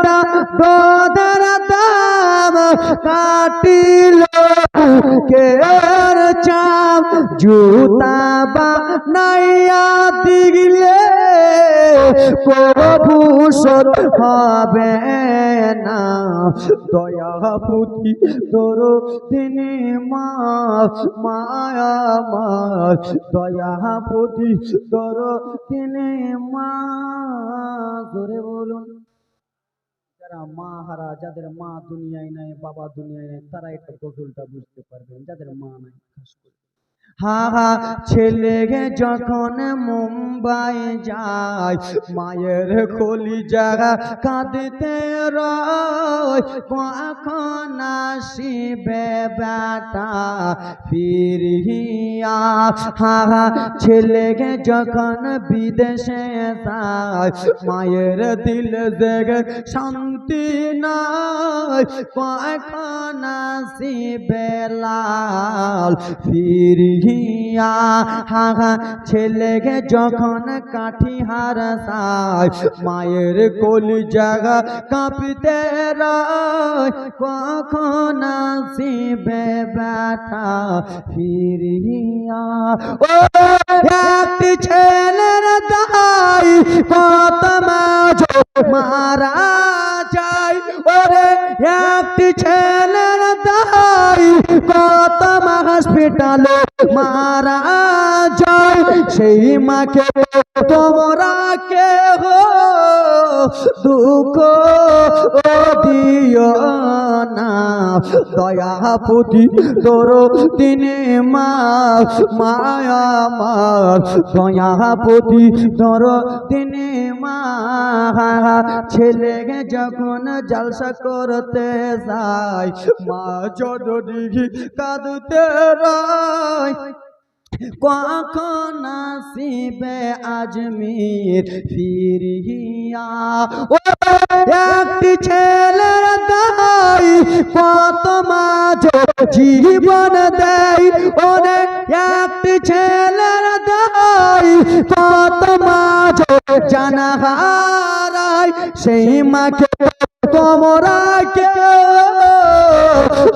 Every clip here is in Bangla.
কটা দোদের দাম কাটিল কের চাপ জুতা বানাইয়া দিলে প্রভূষণ হবে না দয়াপতি তোর তিনি মায়া মার দয়াপতি তোর তিনি মা ধরে বলুন যারা মা হারা যাদের মা দুনিয়ায় নাই বাবা দুনিয়ায় নাই তারা একটা গজলটা বুঝতে পারবেন যাদের মা নাই খাস করে হা ছেলে যখন মুম্বাই যায় মায়ের কলি জায়গা কাঁদতে রয় কখন আসিবে বেটা ফিরিয়া হা ছেলে যখন বিদেশে যায় মায়ের দিল জেগে শান্তি নাই কখন আসিবে লাল ফিরিয়া হা ছেলেকে যখন কাঠিহার সায় মায়ের কলি জায়গা কাঁপিতে রয় কখন আসিবে বেটা ফিরিয়া ও একটি ছেলের দাই কত মারা যায় ওরে একটি ছেলের দাই কত হসপিটালে মারা যায় সেই মাকে তোমরা কে হো দুঃখ দিও না দয়াপতি তোর দিনে মায়া মার দয়াপতি তোর দিনে মা ছেলেকে যখন জলসা করতে যায় মা যদি কাঁদতে রয় কখন আসিবে আজমির ফিরিয়া ও একটি ছেলের দাই কত মাঝ জীবন দেয় ওরে একটি ছেলের দাই কত মাঝ জানা হারায় সেই মাকে তোমরা কে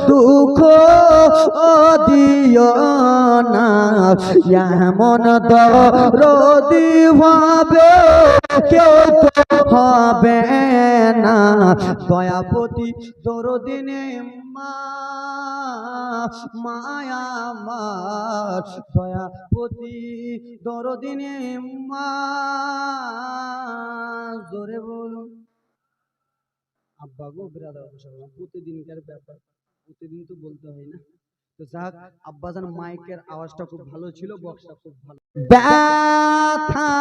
দুঃখ দিও না এমন দরদি হবে কেউ তো হবে না দয়াপতি দরদিনে মায়া মার দয়াপতি দরদিনে মা জোরে বলুন আব্বা গো বিরাদার প্রতিদিনকার ব্যাপার প্রতিদিন তো বলতে হয় না তো যাক আব্বাজান মাইকের আওয়াজটা খুব ভালো ছিল বক্সটা খুব ভালো ব্যথা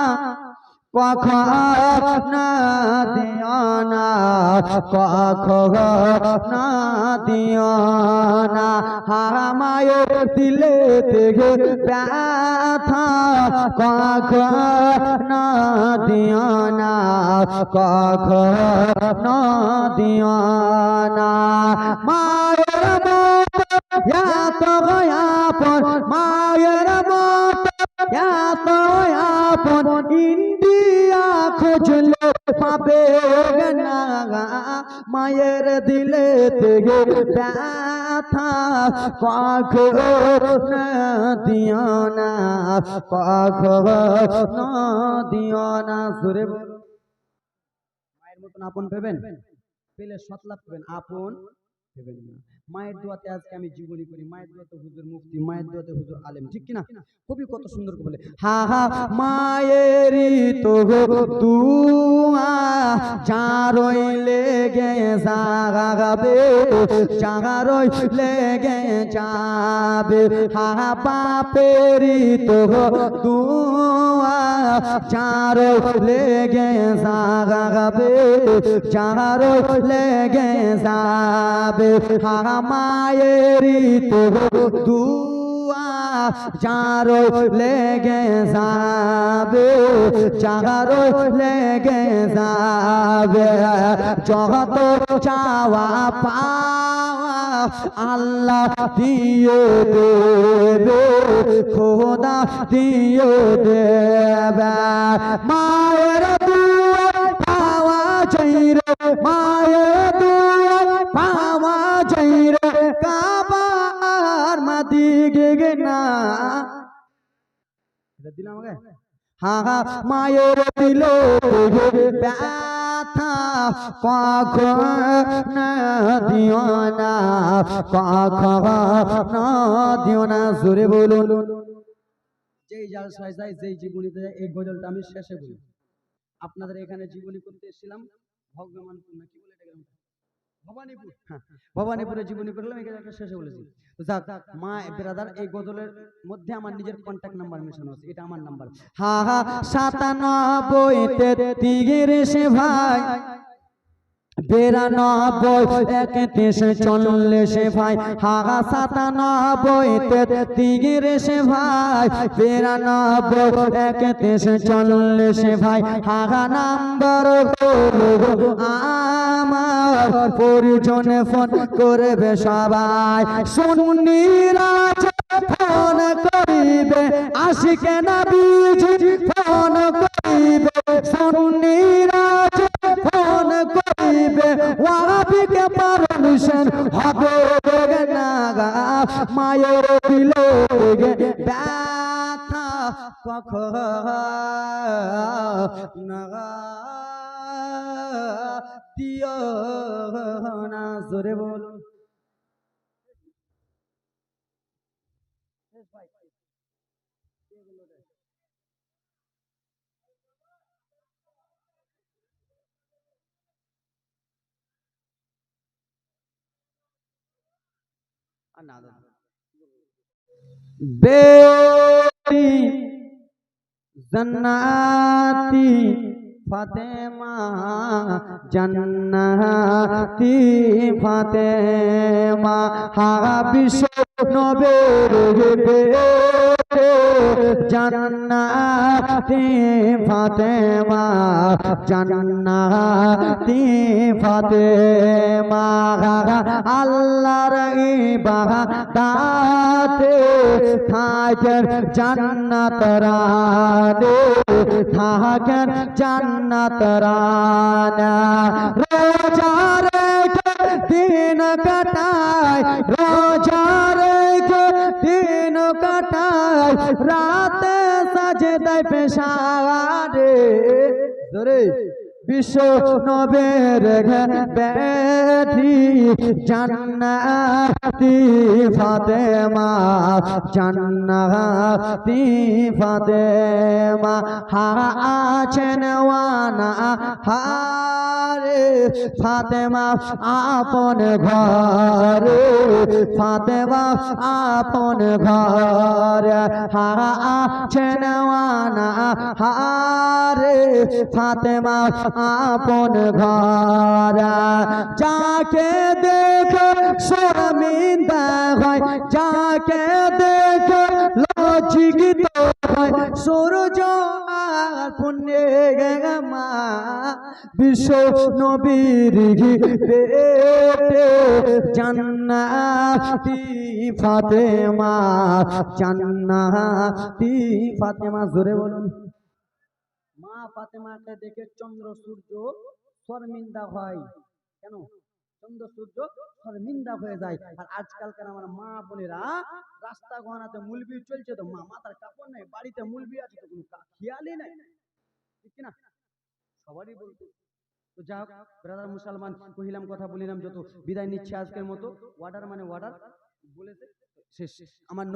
কখন না দিও না কখন না দিও না হামায়ের দিলে থেকে ব্যথা কখন না দিও না কখন না দিও না মায়ের এত আপন মায়ের মত এত আপন ইন্ডিয়া খুঁজলে পাবে না মায়ের দিলে থেকে ব্যথা কখন দিও না কখন দিও না সুরে মায়ের মতন আপন ভেবেন পেলে সতলাভ পেবেন আপন ভেবেন না মায়ের দোয়াতে আজকে আমি জীবনী করি মায়ের দোয়াতে হুজুর মুফতি মায়ের দোয়াতে হুজুর আলেম ঠিক কিনা কবি কত সুন্দর বলে হা মায়েরই তো দুয়া চারই লেগে যাবে চারই লেগে যাবে হা বাপেরই তো দুয়া চারই লেগে যাবে চারই লেগে যাবে হা মায়েরই তো দুয়া চারো লেগে যাবে চারো লেগে যাবে যত চাওয়া পাওয়া আল্লাহ দিয়ে দেবে খোদা দিয়ে দেবে মায়ের দুয়া পাওয়া চাই রে হা হা মায়ের দিল ব্যথা কখনো দিও না, কখনো দিও না, জোরে বলুন। যেই জালসায় যায়, যেই জীবনীতে যায়, এই গজলটা আমি শেষে বলি। আপনাদের এখানে জীবনী করতে এসেছিলাম ভগবানপুর, না কি বলে এটা, ভবানীপুর। হ্যাঁ, ভবানীপুরে জীবনী করলাম, এখানে একটা শেষে বলেছি। তো যাক মা ব্রাদার, এই গজলের মধ্যে আমার নিজের কন্ট্যাক্ট নাম্বার মেশানো আছে, এটা আমার নাম্বার। হা হা 97 33 ভাই, 92 31 40 ভাই, হা হা 97 33 ভাই, 92 31 40 ভাই, হা হা নাম্বার হলো আমার, পরিজন ফোন করবে সবাই, সুন্নিরা ফোন করিবে, আশিকে নবীজি ফোন করিবে, সুন্নিরা ফোন করিবে, ওয়াহাবিকে পারমিশন হবে না, মায়ের দিলে ব্যথা কখনো দিও না, জোরে বলুন। बेटी जन्नती फातेमा, जन्नती फातेमा, हा विश्व नबीर बेटे जन्नती फातेमा, जन्नती फातेमा, আল্লাহর ইবাদতে থাকেন জান্নাত রানে, থাকেন জান্নাত রানা, রোজা রেখে দিন কাটায়, রোজা রেখে দিন কাটায়, রাতে সাজদায় পেশারে, জোরে বিশ্ব নবের বেটি জান্নাতি ফাতেমা, জান্নাতি ফাতেমা, হা আছেন ওয়ানা হারে, ফাতেমা আপন ঘরে, ফাতেমা আপন ঘরে, হা আছেন ওয়ানা হারে, ফাতেমা আপন ঘর, যাকে দেখে শর্মিন্দা হয়, যাকে দেখে লজ্জিত হয়, সূর্য আর পুণ্যে মা, বিশ্ব নবীর বেটে জান্নাতি ফাতেমা, জান্নাতি ফাতেমা, জোরে বলুন। মা ফাতেমাকে দেখে চন্দ্র সূর্য শর্মিন্দা হয়, কেন? চন্দ্র সূর্য শর্মিন্দা হয়ে যায়। আর আজকালকার আমার মা বোনেরা রাস্তা ঘোরাতে মুলবি চলছে, তো মা মাথার কাপড় নেই, বাড়িতে মুলবি আছে তো কোনো খেয়ালই নাই, ঠিক কিনা? সবারই বলতো। তো যাই হোক ব্রাদার মুসলমান, কহিলাম কথা বলিলাম, যত বিদায় নিচ্ছে আজকের মতো। ওয়ার্ডার মানে ওয়ার্ডার বলেছে শেষ। আমার